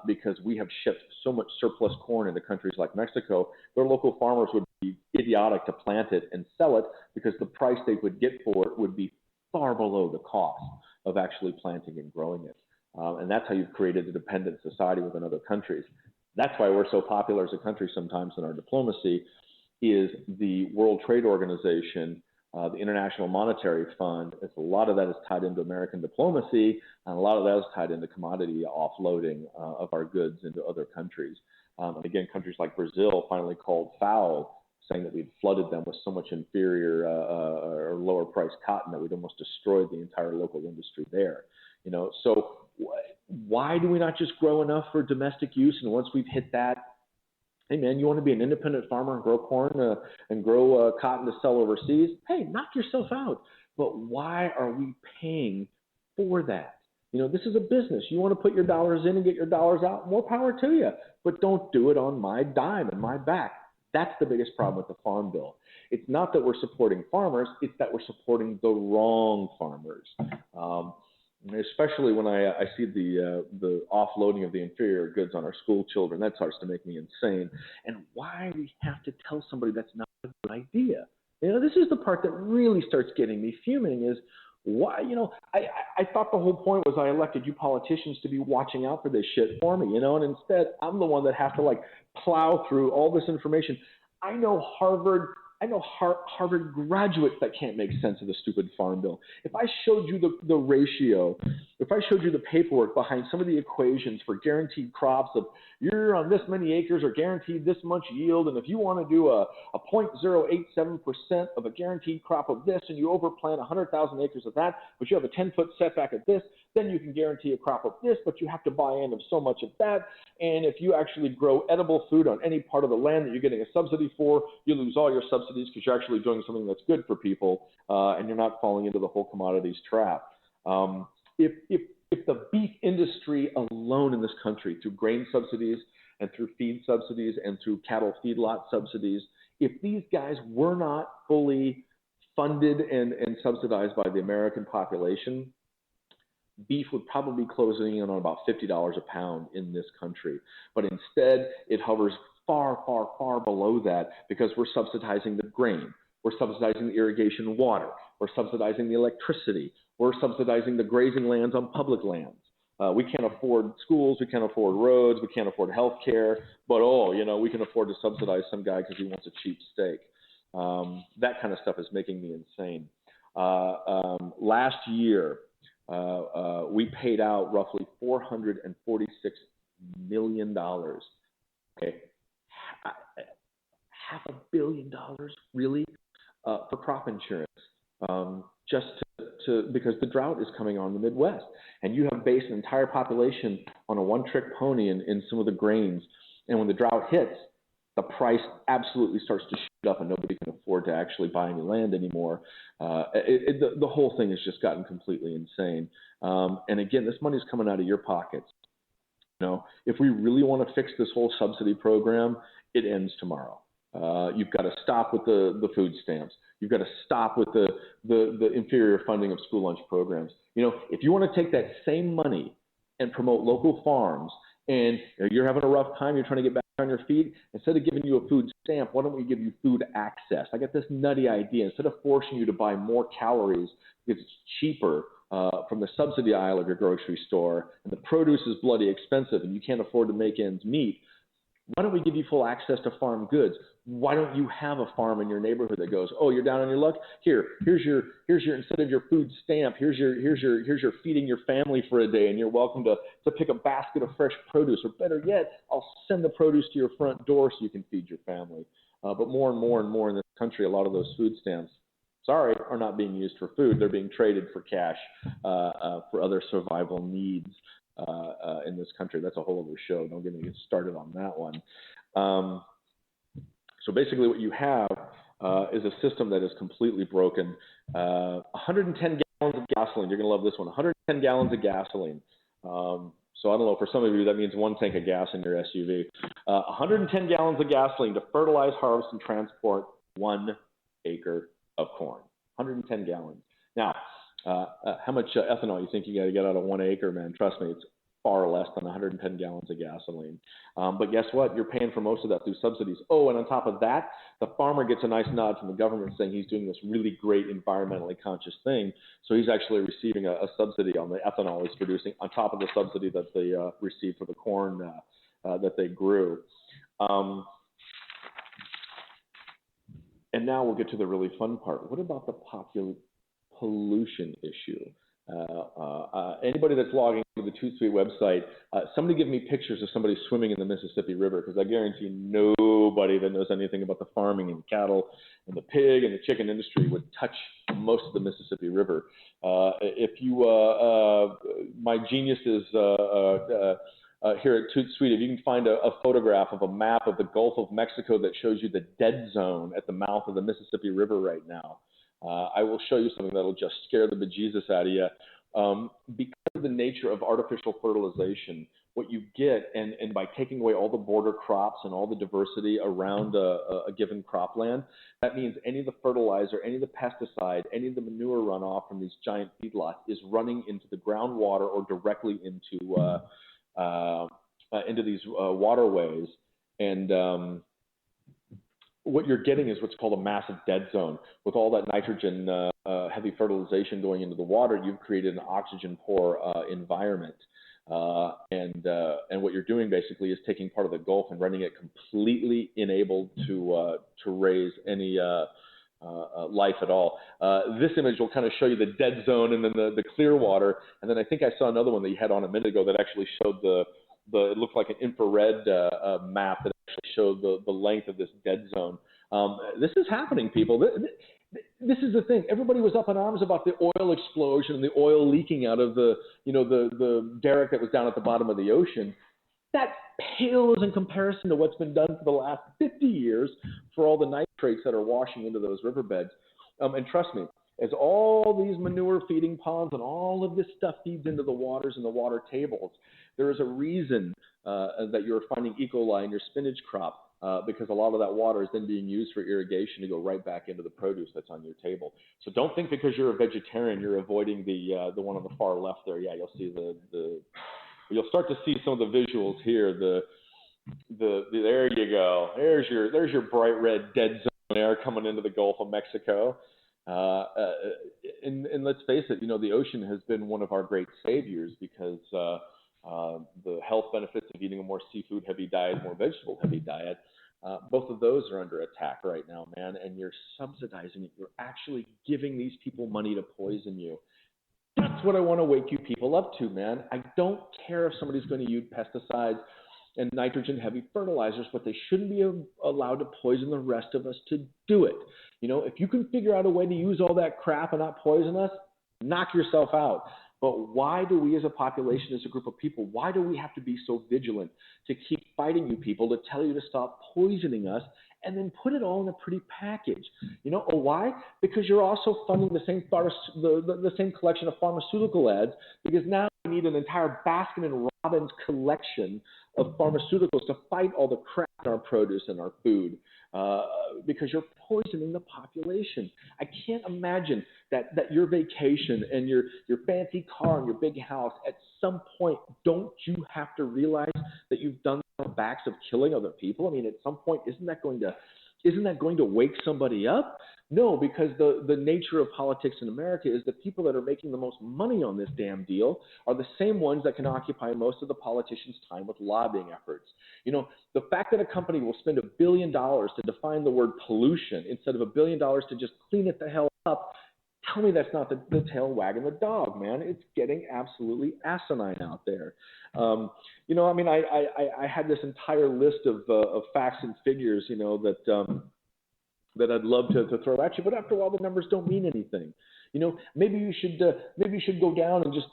because we have shipped so much surplus corn into countries like Mexico. Their local farmers would be idiotic to plant it and sell it because the price they would get for it would be far below the cost of actually planting and growing it. And that's how you've created a dependent society within other countries. That's why we're so popular as a country sometimes in our diplomacy is the World Trade Organization, the International Monetary Fund. A lot of that is tied into American diplomacy, and a lot of that is tied into commodity offloading of our goods into other countries. And again, countries like Brazil finally called foul, saying that we'd flooded them with so much inferior or lower priced cotton that we'd almost destroyed the entire local industry there. So why do we not just grow enough for domestic use? And once we've hit that, hey man, you want to be an independent farmer and grow corn and grow cotton to sell overseas? Hey, knock yourself out. But why are we paying for that? This is a business. You want to put your dollars in and get your dollars out, more power to you. But don't do it on my dime and my back. That's the biggest problem with the Farm Bill. It's not that we're supporting farmers, it's that we're supporting the wrong farmers. Especially when I see the offloading of the inferior goods on our school children, that starts to make me insane. And why we have to tell somebody that's not a good idea. This is the part that really starts getting me fuming is why, I thought the whole point was I elected you politicians to be watching out for this shit for me, and instead I'm the one that has to plow through all this information. I know Harvard graduates that can't make sense of the stupid Farm Bill. If I showed you the ratio, if I showed you the paperwork behind some of the equations for guaranteed crops of you're on this many acres or guaranteed this much yield, and if you want to do a 0.087% of a guaranteed crop of this and you overplant 100,000 acres of that, but you have a 10-foot setback of this, then you can guarantee a crop of this, but you have to buy in of so much of that. And if you actually grow edible food on any part of the land that you're getting a subsidy for, you lose all your subsidies because you're actually doing something that's good for people, and you're not falling into the whole commodities trap. If the beef industry industry alone in this country, through grain subsidies and through feed subsidies and through cattle feedlot subsidies, if these guys were not fully funded and subsidized by the American population, beef would probably be closing in on about $50 a pound in this country. But instead, it hovers far, far, far below that because we're subsidizing the grain. We're subsidizing the irrigation water. We're subsidizing the electricity. We're subsidizing the grazing lands on public lands. We can't afford schools. We can't afford roads. We can't afford health care. But, we can afford to subsidize some guy because he wants a cheap steak. That kind of stuff is making me insane. Last year, we paid out roughly $446 million. Okay, $500 million, really, for crop insurance, just because the drought is coming on in the Midwest, and you have based an entire population on a one-trick pony in some of the grains, and when the drought hits, the price absolutely starts to shoot up, and nobody can afford to actually buy any land anymore. The whole thing has just gotten completely insane. And again, this money is coming out of your pockets. If we really want to fix this whole subsidy program, it ends tomorrow. You've got to stop with the food stamps. You've got to stop with the inferior funding of school lunch programs. If you want to take that same money and promote local farms, and you're having a rough time, you're trying to get back on your feet, instead of giving you a food stamp, why don't we give you food access? I got this nutty idea. Instead of forcing you to buy more calories because it's cheaper from the subsidy aisle of your grocery store, and the produce is bloody expensive and you can't afford to make ends meet, why don't we give you full access to farm goods? Why don't you have a farm in your neighborhood that goes, oh, you're down on your luck? Here's your instead of your food stamp, here's your feeding your family for a day, and you're welcome to pick a basket of fresh produce, or better yet, I'll send the produce to your front door so you can feed your family. But more and more and more in this country, a lot of those food stamps, are not being used for food. They're being traded for cash for other survival needs in this country. That's a whole other show. Don't get me started on that one. So basically what you have is a system that is completely broken. 110 gallons of gasoline. You're going to love this one. 110 gallons of gasoline. So I don't know, for some of you, that means one tank of gas in your SUV. 110 gallons of gasoline to fertilize, harvest, and transport 1 acre of corn. 110 gallons. Now, how much ethanol you think you got to get out of 1 acre, man? Trust me, it's far less than 110 gallons of gasoline. But guess what? You're paying for most of that through subsidies. Oh, and on top of that, the farmer gets a nice nod from the government saying he's doing this really great environmentally conscious thing. So he's actually receiving a subsidy on the ethanol he's producing on top of the subsidy that they received for the corn that they grew. And now we'll get to the really fun part. What about the pollution issue? Anybody that's logging into the Toot Sweet website, somebody give me pictures of somebody swimming in the Mississippi River, because I guarantee nobody that knows anything about the farming and cattle and the pig and the chicken industry would touch most of the Mississippi River. If you, my genius is here at Toot Sweet, if you can find a photograph of a map of the Gulf of Mexico that shows you the dead zone at the mouth of the Mississippi River right now, I will show you something that will just scare the bejesus out of you. Because of the nature of artificial fertilization, what you get, and by taking away all the border crops and all the diversity around a given cropland, that means any of the fertilizer, any of the pesticide, any of the manure runoff from these giant feedlots is running into the groundwater or directly into these waterways. And what you're getting is what's called a massive dead zone. With all that nitrogen heavy fertilization going into the water, you've created an oxygen poor environment. And what you're doing basically is taking part of the Gulf and running it completely enabled to raise any life at all. This image will kind of show you the dead zone and then the clear water. And then I think I saw another one that you had on a minute ago that actually showed it looked like an infrared map that actually showed the length of this dead zone. This is happening, people. This is the thing. Everybody was up in arms about the oil explosion and the oil leaking out of the derrick that was down at the bottom of the ocean. That pales in comparison to what's been done for the last 50 years for all the nitrates that are washing into those riverbeds. And trust me, as all these manure feeding ponds and all of this stuff feeds into the waters and the water tables, there is a reason that you're finding E. coli in your spinach crop. Because a lot of that water is then being used for irrigation to go right back into the produce that's on your table. So don't think because you're a vegetarian you're avoiding the one on the far left there. Yeah, you'll see you'll start to see some of the visuals here. There you go. There's your bright red dead zone air coming into the Gulf of Mexico. And let's face it, the ocean has been one of our great saviors because the health benefits of eating a more seafood-heavy diet, more vegetable-heavy diet, both of those are under attack right now, man, and you're subsidizing it. You're actually giving these people money to poison you. That's what I want to wake you people up to, man. I don't care if somebody's going to use pesticides and nitrogen-heavy fertilizers, but they shouldn't be allowed to poison the rest of us to do it. If you can figure out a way to use all that crap and not poison us, knock yourself out. But why do we as a population, as a group of people, why do we have to be so vigilant to keep fighting you people, to tell you to stop poisoning us, and then put it all in a pretty package? Why? Because you're also funding the same collection of pharmaceutical ads, because now we need an entire Baskin and Robbins collection of pharmaceuticals to fight all the crap in our produce and our food, because you're poisoning the population. I can't imagine that your vacation and your fancy car and your big house, at some point, don't you have to realize that you've done the backs of killing other people? I mean, at some point, isn't that going to wake somebody up? No, because the nature of politics in America is the people that are making the most money on this damn deal are the same ones that can occupy most of the politicians' time with lobbying efforts. The fact that a company will spend $1 billion to define the word pollution instead of $1 billion to just clean it the hell up, tell me that's not the tail wagging the dog, man. It's getting absolutely asinine out there. I had this entire list of facts and figures, that I'd love to throw at you, but after a while, the numbers don't mean anything. Maybe you should go down and just,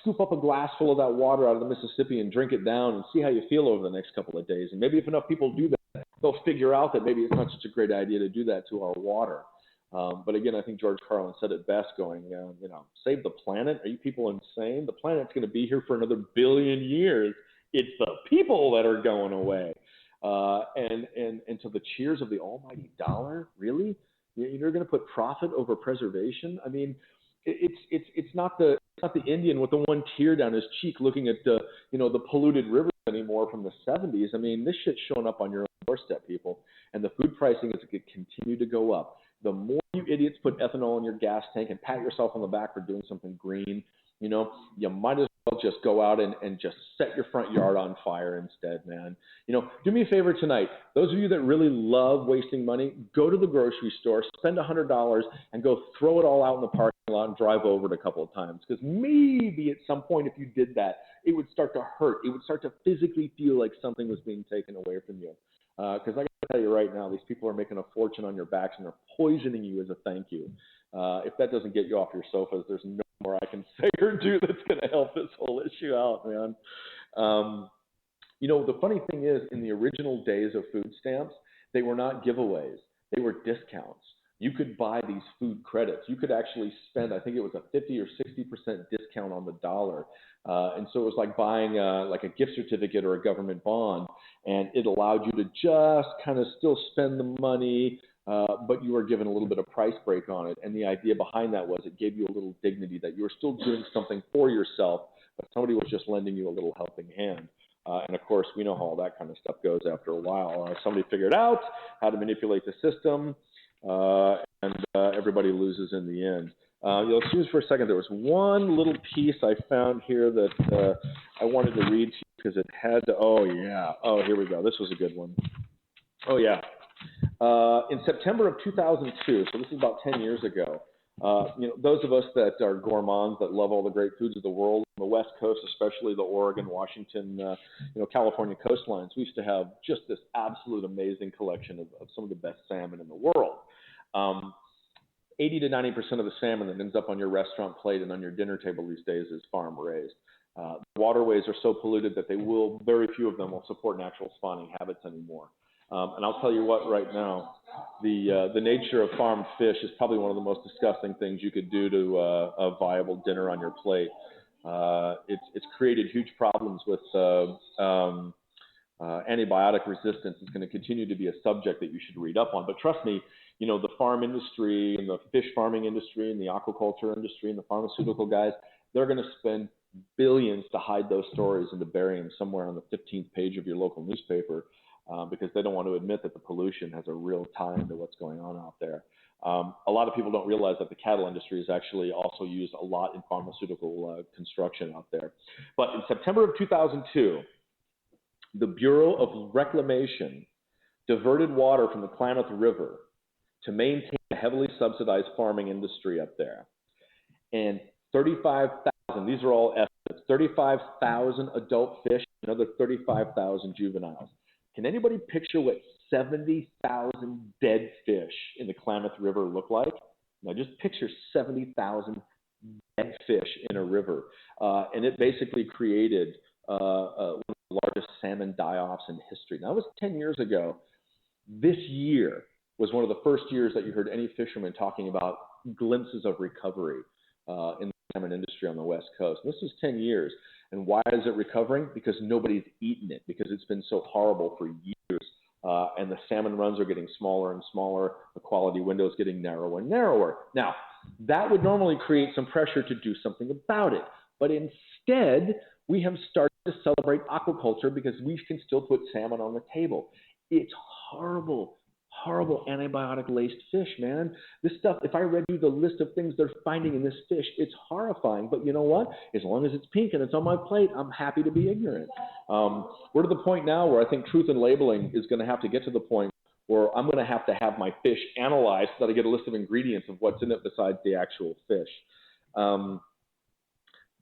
scoop up a glass full of that water out of the Mississippi and drink it down and see how you feel over the next couple of days. And maybe if enough people do that, they'll figure out that maybe it's not such a great idea to do that to our water. But again, I think George Carlin said it best, going, save the planet. Are you people insane? The planet's going to be here for another billion years. It's the people that are going away. And to the cheers of the almighty dollar, really? You're going to put profit over preservation? I mean, it's not the Indian with the one tear down his cheek looking at the polluted rivers anymore from the 70s. I mean, this shit's showing up on your own doorstep, people. And the food pricing is going to continue to go up. The more you idiots put ethanol in your gas tank and pat yourself on the back for doing something green, you might as well just go out and just set your front yard on fire instead, man. Do me a favor tonight. Those of you that really love wasting money, go to the grocery store, spend $100, and go throw it all out in the parking lot and drive over it a couple of times. Because maybe at some point, if you did that, it would start to hurt. It would start to physically feel like something was being taken away from you. Because I got to tell you right now, these people are making a fortune on your backs and they're poisoning you as a thank you. If that doesn't get you off your sofas, there's no more I can say or do that's going to help this whole issue out, man. The funny thing is, in the original days of food stamps, they were not giveaways. They were discounts. You could buy these food credits. You could actually spend, I think it was a 50 or 60% discount on the dollar. And so it was like buying like a gift certificate or a government bond, and it allowed you to just kind of still spend the money, but you were given a little bit of price break on it. And the idea behind that was it gave you a little dignity that you were still doing something for yourself, but somebody was just lending you a little helping hand. And of course, we know how all that kind of stuff goes after a while. Somebody figured out how to manipulate the system, and everybody loses in the end. You'll excuse for a second. There was one little piece I found here that I wanted to read to you because it had to. Oh, yeah. Oh, here we go. This was a good one. Oh, yeah. In September of 2002, so this is about 10 years ago, those of us that are gourmands that love all the great foods of the world, on the West Coast, especially the Oregon, Washington, California coastlines, we used to have just this absolute amazing collection of some of the best salmon in the world. 80 to 90% of the salmon that ends up on your restaurant plate and on your dinner table these days is farm raised. The waterways are so polluted that very few of them will support natural spawning habits anymore. And I'll tell you what, right now, the nature of farmed fish is probably one of the most disgusting things you could do to a viable dinner on your plate. It's created huge problems with antibiotic resistance. Is going to continue to be a subject that you should read up on. But trust me, the farm industry and the fish farming industry and the aquaculture industry and the pharmaceutical guys, they're going to spend billions to hide those stories and to bury them somewhere on the 15th page of your local newspaper, because they don't want to admit that the pollution has a real tie into what's going on out there. A lot of people don't realize that the cattle industry is actually also used a lot in pharmaceutical construction out there. But in September of 2002, the Bureau of Reclamation diverted water from the Klamath River to maintain a heavily subsidized farming industry up there. And 35,000, these are all estimates, 35,000 adult fish, another 35,000 juveniles. Can anybody picture what 70,000 dead fish in the Klamath River look like? Now just picture 70,000 dead fish in a river. And it basically created one of the largest salmon die-offs in history. Now, that was 10 years ago. This year was one of the first years that you heard any fishermen talking about glimpses of recovery in the salmon industry on the West Coast. And this is 10 years. And why is it recovering? Because nobody's eaten it, because it's been so horrible for years. And the salmon runs are getting smaller and smaller. The quality window is getting narrower and narrower. Now, that would normally create some pressure to do something about it. But instead, we have started to celebrate aquaculture because we can still put salmon on the table. It's horrible, horrible antibiotic-laced fish, man. This stuff, if I read you the list of things they're finding in this fish, it's horrifying. But you know what? As long as it's pink and it's on my plate, I'm happy to be ignorant. We're to the point now where I think truth in labeling is going to have to get to the point where I'm going to have my fish analyzed so that I get a list of ingredients of what's in it besides the actual fish.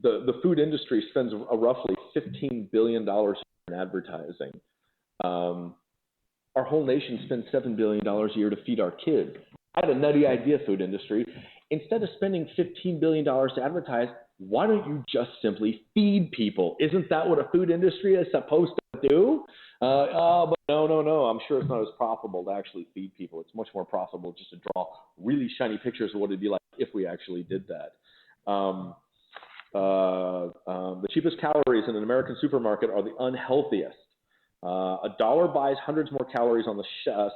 The food industry spends roughly $15 billion in advertising. Our whole nation spends $7 billion a year to feed our kids. I had a nutty idea, food industry. Instead of spending $15 billion to advertise, why don't you just simply feed people? Isn't that what a food industry is supposed to do? But no. I'm sure it's not as profitable to actually feed people. It's much more profitable just to draw really shiny pictures of what it'd be like if we actually did that. The cheapest calories in an American supermarket are the unhealthiest. $1 buys hundreds more calories on the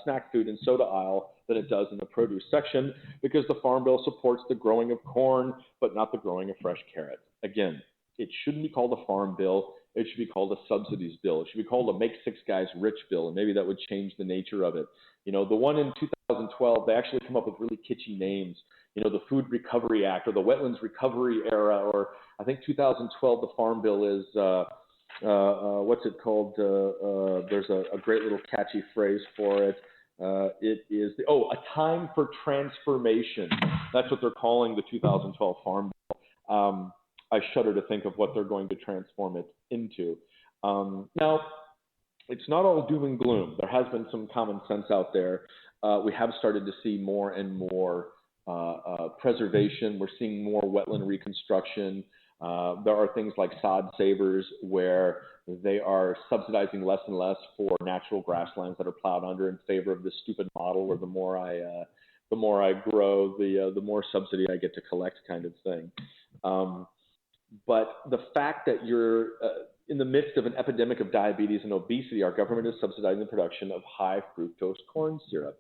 snack food and soda aisle than it does in the produce section because the Farm Bill supports the growing of corn, but not the growing of fresh carrots. Again, it shouldn't be called a Farm Bill. It should be called a subsidies bill. It should be called a Make Six Guys Rich bill, and maybe that would change the nature of it. The one in 2012, they actually come up with really kitschy names. The Food Recovery Act or the Wetlands Recovery Era, or I think 2012, the Farm Bill is, what's it called? There's a great little catchy phrase for it. It is, a time for transformation. That's what they're calling the 2012 Farm Bill. I shudder to think of what they're going to transform it into. Now, it's not all doom and gloom. There has been some common sense out there. We have started to see more and more preservation. We're seeing more wetland reconstruction. There are things like sod savers where they are subsidizing less and less for natural grasslands that are plowed under in favor of this stupid model where the more I grow, the more subsidy I get to collect kind of thing. But the fact that you're in the midst of an epidemic of diabetes and obesity, our government is subsidizing the production of high fructose corn syrup.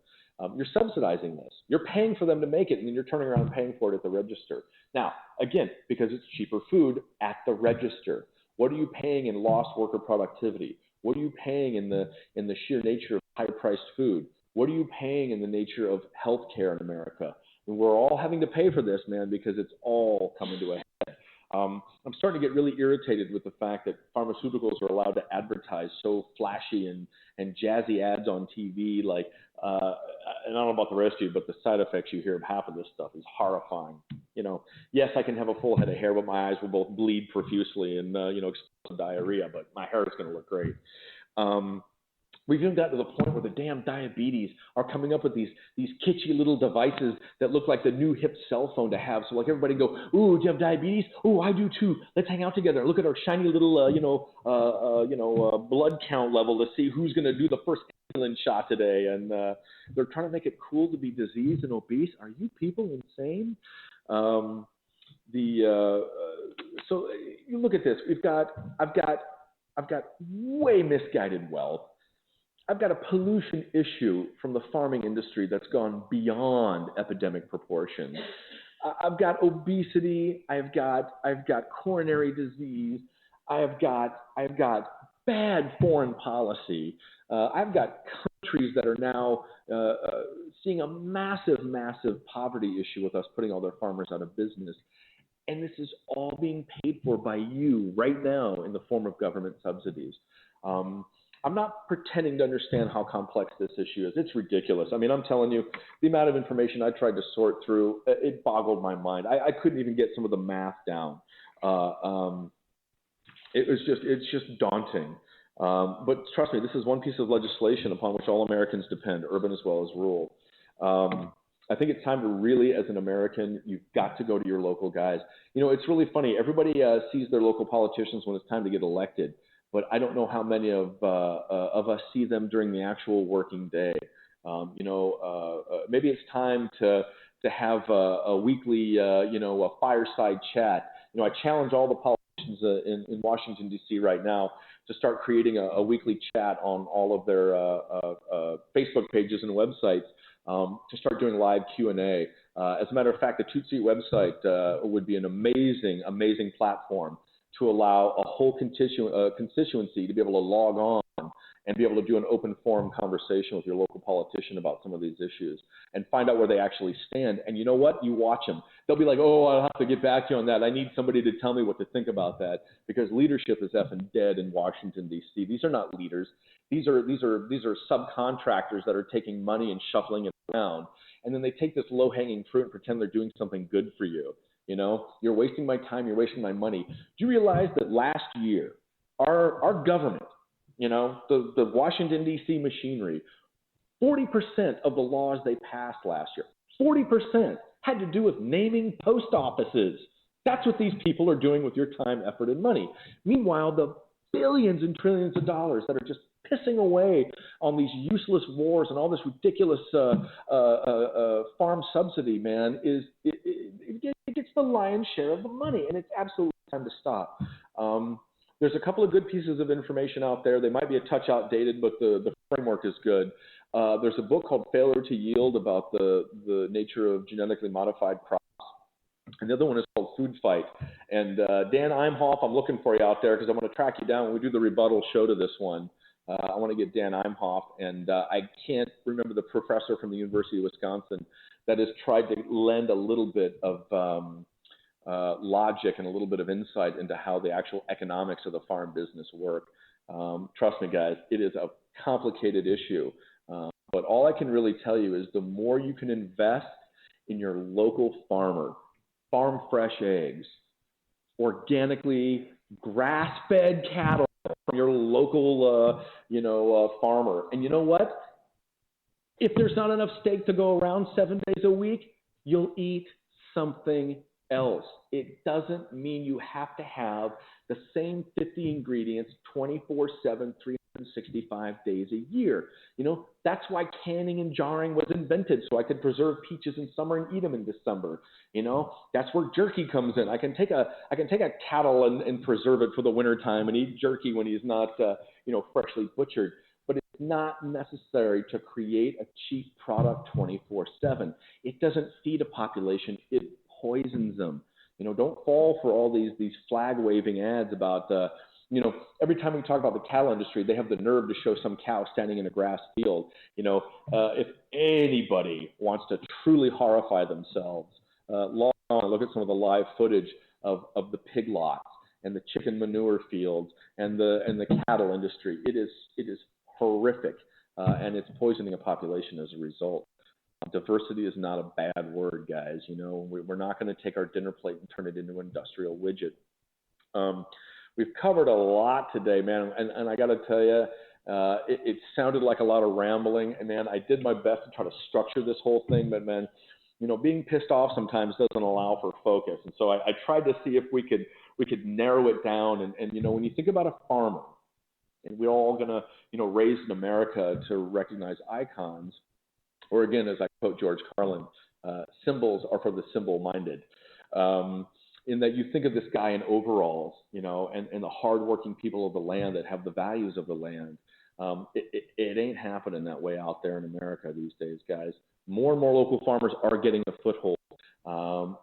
You're subsidizing this. You're paying for them to make it, and then you're turning around and paying for it at the register. Now, again, because it's cheaper food at the register. What are you paying in lost worker productivity? What are you paying in the sheer nature of high-priced food? What are you paying in the nature of healthcare in America? And we're all having to pay for this, man, because it's all coming to a head. I'm starting to get really irritated with the fact that pharmaceuticals are allowed to advertise so flashy and jazzy ads on TV. Like, and I don't know about the rest of you, but the side effects you hear of half of this stuff is horrifying. Yes, I can have a full head of hair, but my eyes will both bleed profusely and explosive diarrhea. But my hair is going to look great. We've even gotten to the point where the damn diabetes are coming up with these kitschy little devices that look like the new hip cell phone to have. So like everybody go, ooh, do you have diabetes? Ooh, I do too. Let's hang out together. Look at our shiny little, blood count level to see who's going to do the first insulin shot today. And they're trying to make it cool to be diseased and obese. Are you people insane? So you look at this. I've got way misguided wealth. I've got a pollution issue from the farming industry that's gone beyond epidemic proportions. I've got obesity. I've got coronary disease. I've got bad foreign policy. I've got countries that are now seeing a massive poverty issue with us putting all their farmers out of business. And this is all being paid for by you right now in the form of government subsidies. I'm not pretending to understand how complex this issue is. It's ridiculous. I mean, I'm telling you, the amount of information I tried to sort through, it boggled my mind. I couldn't even get some of the math down. It's just daunting. But trust me, this is one piece of legislation upon which all Americans depend, urban as well as rural. I think it's time to really, as an American, you've got to go to your local guys. You know, it's really funny. Everybody sees their local politicians when it's time to get elected, but I don't know how many of us see them during the actual working day. Maybe it's time to have a weekly, a fireside chat. You know, I challenge all the politicians in Washington, D.C. right now to start creating a weekly chat on all of their Facebook pages and websites. To start doing live Q&A. As a matter of fact, the Tootsuite website would be an amazing platform to allow a whole constituency to be able to log on and be able to do an open forum conversation with your local politician about some of these issues and find out where they actually stand. And you know what? You watch them. They'll be like, oh, I'll have to get back to you on that. I need somebody to tell me what to think about that, because leadership is effing dead in Washington, D.C. These are not leaders. These are subcontractors that are taking money and shuffling it around. And then they take this low-hanging fruit and pretend they're doing something good for you. You know, you're wasting my time, you're wasting my money. Do you realize that last year, our government, you know, the Washington, D.C. machinery, 40% of the laws they passed last year, 40% had to do with naming post offices. That's what these people are doing with your time, effort, and money. Meanwhile, the billions and trillions of dollars that are just pissing away on these useless wars and all this ridiculous farm subsidy, man, it gets the lion's share of the money, and it's absolutely time to stop. There's a couple of good pieces of information out there. They might be a touch outdated, but the framework is good. There's a book called Failure to Yield about the nature of genetically modified crops. And the other one is called Food Fight. And Dan Imhoff, I'm looking for you out there because I want to track you down when we do the rebuttal show to this one. I want to get Dan Imhoff, and I can't remember the professor from the University of Wisconsin that has tried to lend a little bit of logic and a little bit of insight into how the actual economics of the farm business work. Trust me, guys, it is a complicated issue. But all I can really tell you is the more you can invest in your local farmer, farm fresh eggs, organically grass-fed cattle from your local, farmer. And you know what? If there's not enough steak to go around 7 days a week, you'll eat something else. It doesn't mean you have to have the same 50 ingredients 24/7, 365 days a year. You know, that's why canning and jarring was invented, so I could preserve peaches in summer and eat them in December. You know, that's where jerky comes in. I can take a cattle and preserve it for the winter time and eat jerky when he's not, freshly butchered. But it's not necessary to create a cheap product 24/7. It doesn't feed a population. It poisons them. You know, don't fall for all these flag waving ads about, every time we talk about the cattle industry, they have the nerve to show some cow standing in a grass field. If anybody wants to truly horrify themselves, log on and look at some of the live footage of the pig lots and the chicken manure fields and the cattle industry. It is horrific, and it's poisoning a population as a result. Diversity is not a bad word, guys. You know, we're not going to take our dinner plate and turn it into an industrial widget. We've covered a lot today, man, and I got to tell you, It sounded like a lot of rambling, and man, I did my best to try to structure this whole thing, but man, being pissed off sometimes doesn't allow for focus. And so I tried to see if we could narrow it down. And when you think about a farmer, and we're all gonna raised in America to recognize icons, or again, as I quote George Carlin, symbols are for the symbol-minded. In that you think of this guy in overalls, and the hardworking people of the land that have the values of the land. It ain't happening that way out there in America these days, guys. More and more local farmers are getting a foothold,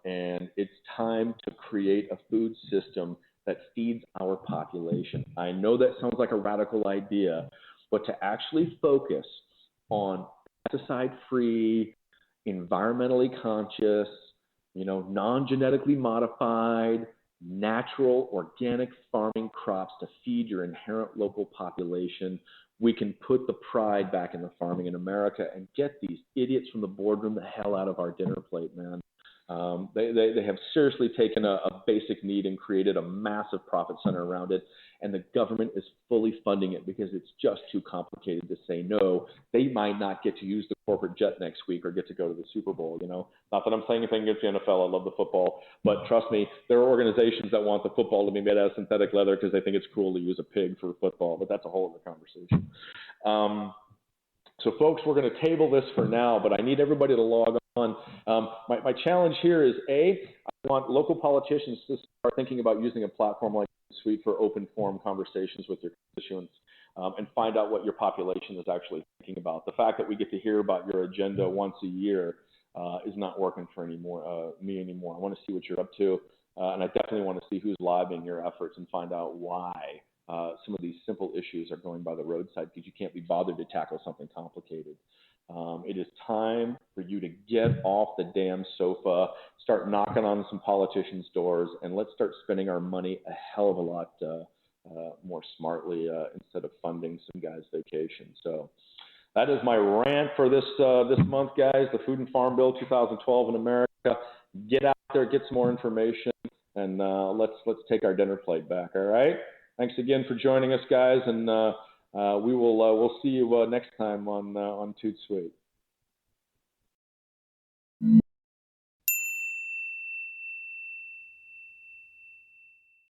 and it's time to create a food system that feeds our population. I know that sounds like a radical idea, but to actually focus on pesticide-free, environmentally conscious, non-genetically modified, natural, organic farming crops to feed your inherent local population, we can put the pride back in the farming in America and get these idiots from the boardroom the hell out of our dinner plate, man. They have seriously taken a basic need and created a massive profit center around it, and the government is fully funding it because it's just too complicated to say no. They might not get to use the corporate jet next week or get to go to the Super Bowl. Not that I'm saying anything against the NFL. I love the football, but trust me, there are organizations that want the football to be made out of synthetic leather because they think it's cruel to use a pig for football, but that's a whole other conversation. So folks, we're going to table this for now, but I need everybody to log on. My challenge here is, I want local politicians to start thinking about using a platform like Suite for open forum conversations with your constituents, and find out what your population is actually thinking about. The fact that we get to hear about your agenda once a year is not working for me anymore. I want to see what you're up to, and I definitely want to see who's lobbying your efforts and find out why some of these simple issues are going by the roadside because you can't be bothered to tackle something complicated. It is time for you to get off the damn sofa, start knocking on some politicians' doors, and let's start spending our money a hell of a lot more smartly instead of funding some guy's vacation. So that is my rant for this month, guys. The Food and Farm Bill 2012 in America. Get out there, get some more information, and let's take our dinner plate back. All right. Thanks again for joining us, guys, and we'll see you next time on Toot Sweet.